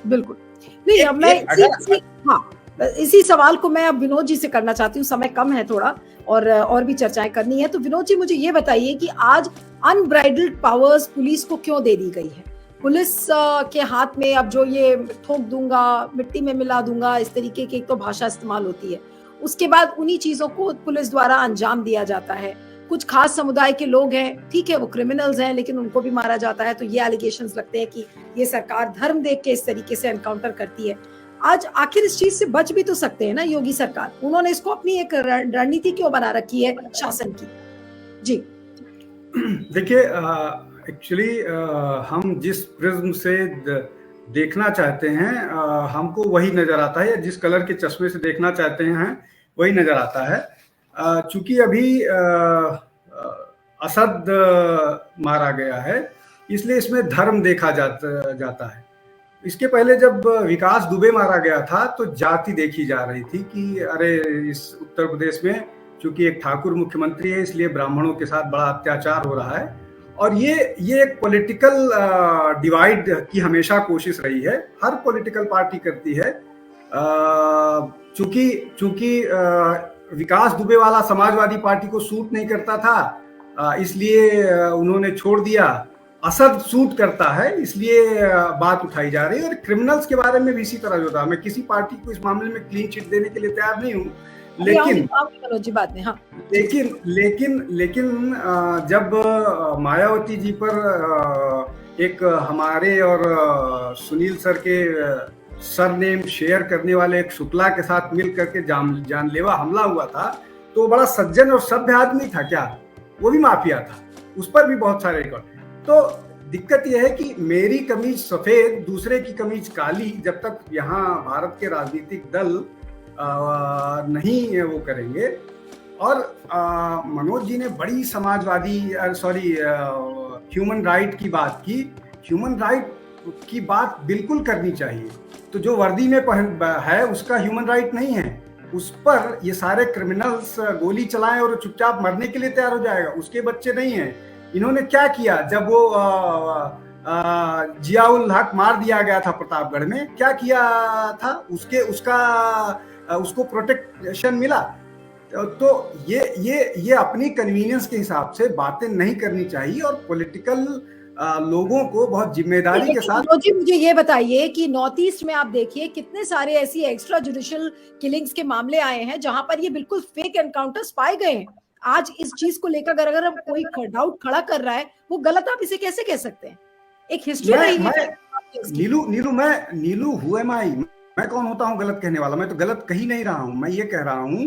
बिल्कुल। नहीं, अब मैं इसी सवाल को मैं अब विनोद जी से करना चाहती हूँ, समय कम है थोड़ा और भी चर्चाएँ करनी है। तो विनोद जी मुझे ये बताइए कि आज अनब्राइडल्ड पावर्स पुलिस को क्यों दे दी गई है? पुलिस के हाथ में अब जो ये थूक दूँगा, मिट्टी में मिला दूँगा, इस तरीके की एक तो भाषा इस्तेमाल होती है। उसके बाद उन्हीं चीज़ों को पुलिस द्वारा अंजाम दिया जाता है। कुछ खास समुदाय के लोग हैं, ठीक है वो क्रिमिनल्स हैं लेकिन उनको भी मारा जाता है, तो ये एलिगेशंस लगते हैं कि ये सरकार धर्म देख के इस तरीके से एनकाउंटर करती है। आज आखिर इस चीज से बच भी तो सकते हैं ना योगी सरकार, उन्होंने इसको अपनी एक रणनीति क्यों बना रखी है शासन की? जी देखिए, एक्चुअली हम जिस प्रिज्म से देखना चाहते हैं हमको वही नजर आता है, या जिस कलर के चश्मे से देखना चाहते हैं वही नजर आता है। चूंकि अभी असद मारा गया है, इसलिए इसमें धर्म देखा जाता है। इसके पहले जब विकास दुबे मारा गया था तो जाति देखी जा रही थी कि अरे इस उत्तर प्रदेश में चूंकि एक ठाकुर मुख्यमंत्री है इसलिए ब्राह्मणों के साथ बड़ा अत्याचार हो रहा है। और ये एक पॉलिटिकल डिवाइड की हमेशा कोशिश रही है, हर पॉलिटिकल पार्टी करती है। चूंकि विकास दुबे वाला समाजवादी पार्टी को सूट नहीं करता था, इसलिए उन्होंने छोड़ दिया। असद सूट करता है इसलिए बात उठाई जा रही है। और क्रिमिनल्स के बारे में भी इसी तरह होता है। मैं किसी पार्टी को इस मामले में क्लीन चिट देने के लिए तैयार नहीं हूँ, लेकिन जब मायावती जी पर एक हमारे और सुनील सर के सरनेम शेयर करने वाले एक शुक्ला के साथ मिल करके जानलेवा हमला हुआ था, तो बड़ा सज्जन और सभ्य आदमी था क्या? वो भी माफिया था, उस पर भी बहुत सारे रिकॉर्ड। तो दिक्कत यह है कि मेरी कमीज सफेद, दूसरे की कमीज काली, जब तक यहाँ भारत के राजनीतिक दल नहीं वो करेंगे। और मनोज जी ने बड़ी समाजवादी ह्यूमन राइट की बात की। ह्यूमन राइट की बात बिल्कुल करनी चाहिए। तो जो वर्दी में है उसका ह्यूमन राइट नहीं है, उस पर ये सारे क्रिमिनल्स गोली चलाएं और चुपचाप मरने के लिए तैयार हो जाएगा, उसके बच्चे नहीं हैं। इन्होंने क्या किया जब वो जियाउल हक मार दिया गया था प्रतापगढ़ में, क्या किया था? उसको प्रोटेक्शन मिला। तो ये अपनी कन्वीनियंस के हिसाब से बातें नहीं करनी चाहिए और पॉलिटिकल लोगों को बहुत जिम्मेदारी के साथ। जी मुझे ये बताइए कि नॉर्थ ईस्ट में आप देखिए कितने सारे ऐसी एक्स्ट्रा जुडिशियल किलिंग्स के मामले आए हैं जहां पर ये बिल्कुल फेक एनकाउंटर्स पाए गए हैं। आज इस चीज को लेकर अगर कोई डाउट खड़ा कर रहा है वो गलत, आप इसे कैसे कह सकते हैं? एक हिस्ट्री रही है। नीलू हु एम आई? मैं कौन होता हूँ गलत कहने वाला? मैं तो गलत कही नहीं रहा हूँ। मैं ये कह रहा हूँ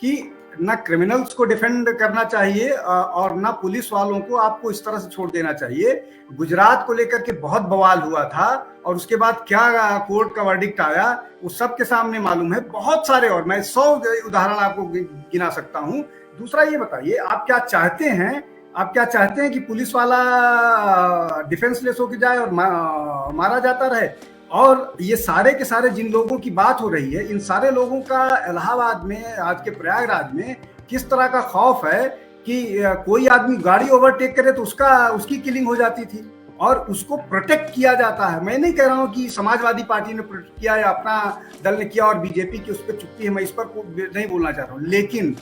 कि ना क्रिमिनल्स को डिफेंड करना चाहिए और ना पुलिस वालों को आपको इस तरह से छोड़ देना चाहिए। गुजरात को लेकर के बहुत बवाल हुआ था और उसके बाद क्या कोर्ट का वर्डिक्ट आया वो सबके सामने मालूम है। बहुत सारे और मैं 100 उदाहरण आपको गिना सकता हूँ। दूसरा ये बताइए, आप क्या चाहते हैं कि पुलिस वाला डिफेंसलेस होकर जाए और मारा जाता रहे? और ये सारे के सारे जिन लोगों की बात हो रही है, इन सारे लोगों का इलाहाबाद में, आज के प्रयागराज में किस तरह का खौफ है कि कोई आदमी गाड़ी ओवरटेक करे तो उसकी किलिंग हो जाती थी और उसको प्रोटेक्ट किया जाता है। मैं नहीं कह रहा हूं कि समाजवादी पार्टी ने प्रोटेक्ट किया या अपना दल ने किया और बीजेपी की उस पर चुप्पी है, मैं इस पर नहीं बोलना चाह रहा हूं। लेकिन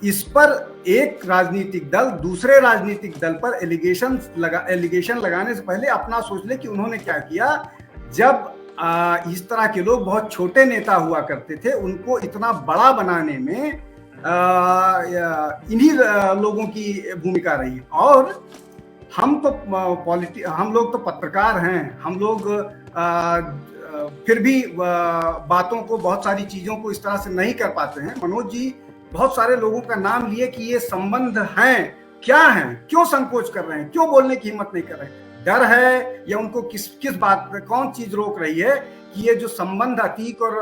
इस पर एक राजनीतिक दल दूसरे राजनीतिक दल पर एलिगेशन लगाने से पहले अपना सोच ले कि उन्होंने क्या किया। जब इस तरह के लोग बहुत छोटे नेता हुआ करते थे, उनको इतना बड़ा बनाने में इन्हीं लोगों की भूमिका रही। और हम लोग तो पत्रकार हैं, हम लोग फिर भी बातों को, बहुत सारी चीजों को इस तरह से नहीं कर पाते हैं। मनोज जी बहुत सारे लोगों का नाम लिए कि ये संबंध हैं, क्या हैं, क्यों संकोच कर रहे हैं, क्यों बोलने की हिम्मत नहीं कर रहे हैं? डर है या उनको किस बात पे कौन चीज रोक रही है कि ये जो संबंध अतीक और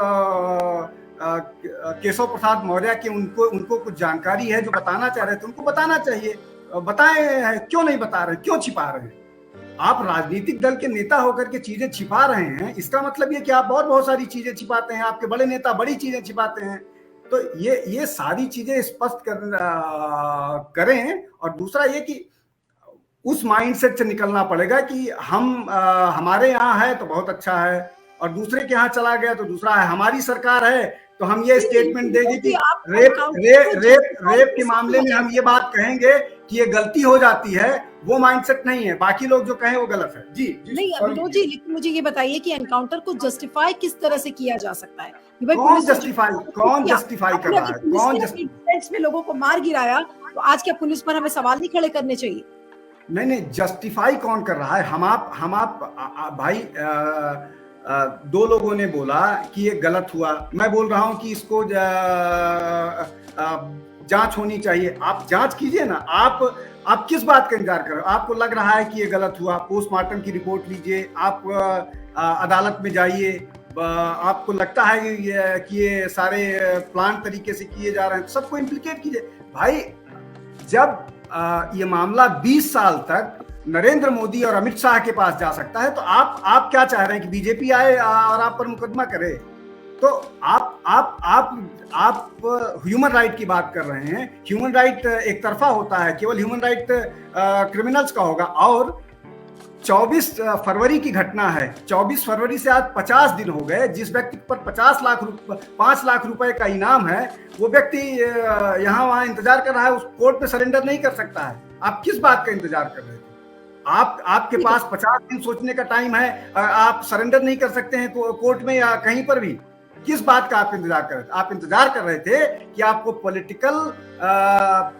केशव प्रसाद मौर्य के उनको कुछ जानकारी है जो बताना चाह रहे थे, उनको बताना चाहिए। बताएं, क्यों नहीं बता रहे, क्यों छिपा रहे हैं? आप राजनीतिक दल के नेता होकर के चीजें छिपा रहे हैं, इसका मतलब ये कि आप बहुत सारी चीजें छिपाते हैं। आपके बड़े नेता बड़ी चीजें छिपाते हैं। तो ये सारी चीजें स्पष्ट करें। और दूसरा ये कि उस माइंडसेट से निकलना पड़ेगा कि हम हमारे यहाँ है तो बहुत अच्छा है और दूसरे के यहाँ चला गया तो दूसरा है। हमारी सरकार है तो हम ये स्टेटमेंट देंगे कि रेप के मामले में हम ये बात कहेंगे कि ये गलती हो जाती है, वो माइंडसेट नहीं है। बाकी लोग जो कहें वो गलत है। जी नहीं विनोद जी, लेकिन मुझे ये बताइए कि एनकाउंटर को जस्टिफाई किस तरह से किया जा सकता है? कौन जस्टिफाई कर रहा है? कौन में लोगों को मार गिराया, तो आज क्या पुलिस पर हमें सवाल नहीं खड़े करने चाहिए? नहीं, जस्टिफाई कौन कर रहा है? हम आप भाई, दो लोगों ने बोला कि ये गलत हुआ, मैं बोल रहा हूं कि इसको जांच होनी चाहिए। आप जांच कीजिए ना। आप किस बात का इंतजार कर रहे हो? आपको लग रहा है कि ये गलत हुआ, पोस्टमार्टम की रिपोर्ट लीजिए, आप अदालत में जाइए। आपको लगता है कि ये सारे प्लान तरीके से किए जा रहे हैं, सबको इम्प्लीकेट कीजिए भाई। जब ये मामला 20 साल तक नरेंद्र मोदी और अमित शाह के पास जा सकता है, तो आप क्या चाह रहे हैं कि बीजेपी आए और आप पर मुकदमा करे? तो आप ह्यूमन राइट की बात कर रहे हैं। ह्यूमन राइट एक तरफा होता है, केवल ह्यूमन राइट क्रिमिनल्स का होगा। और 24 फरवरी की घटना है, 24 फरवरी से आज 50 दिन हो गए। जिस व्यक्ति पर 5 लाख रुपए का इनाम है, वो व्यक्ति यहाँ वहां इंतजार कर रहा है, उस कोर्ट में सरेंडर नहीं कर सकता है। आप किस बात का इंतजार कर रहे थे? आपके पास 50 दिन सोचने का टाइम है, आप सरेंडर नहीं कर सकते हैं कोर्ट में या कहीं पर भी। किस बात का आप इंतजार कर रहे थे? आप इंतजार कर रहे थे कि आपको पॉलिटिकल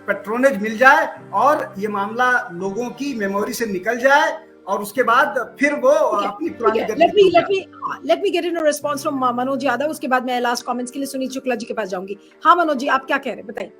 पेट्रोनेज मिल जाए और ये मामला लोगों की मेमोरी से निकल जाए, और उसके बाद फिर वो अपनी पुरानी let me get in response from Manoj Yadav. उसके बाद मैं लास्ट कमेंट्स के लिए सुनील शुक्ला जी के पास जाऊंगी। हाँ मनोज जी, आप क्या कह रहे हैं, बताइए।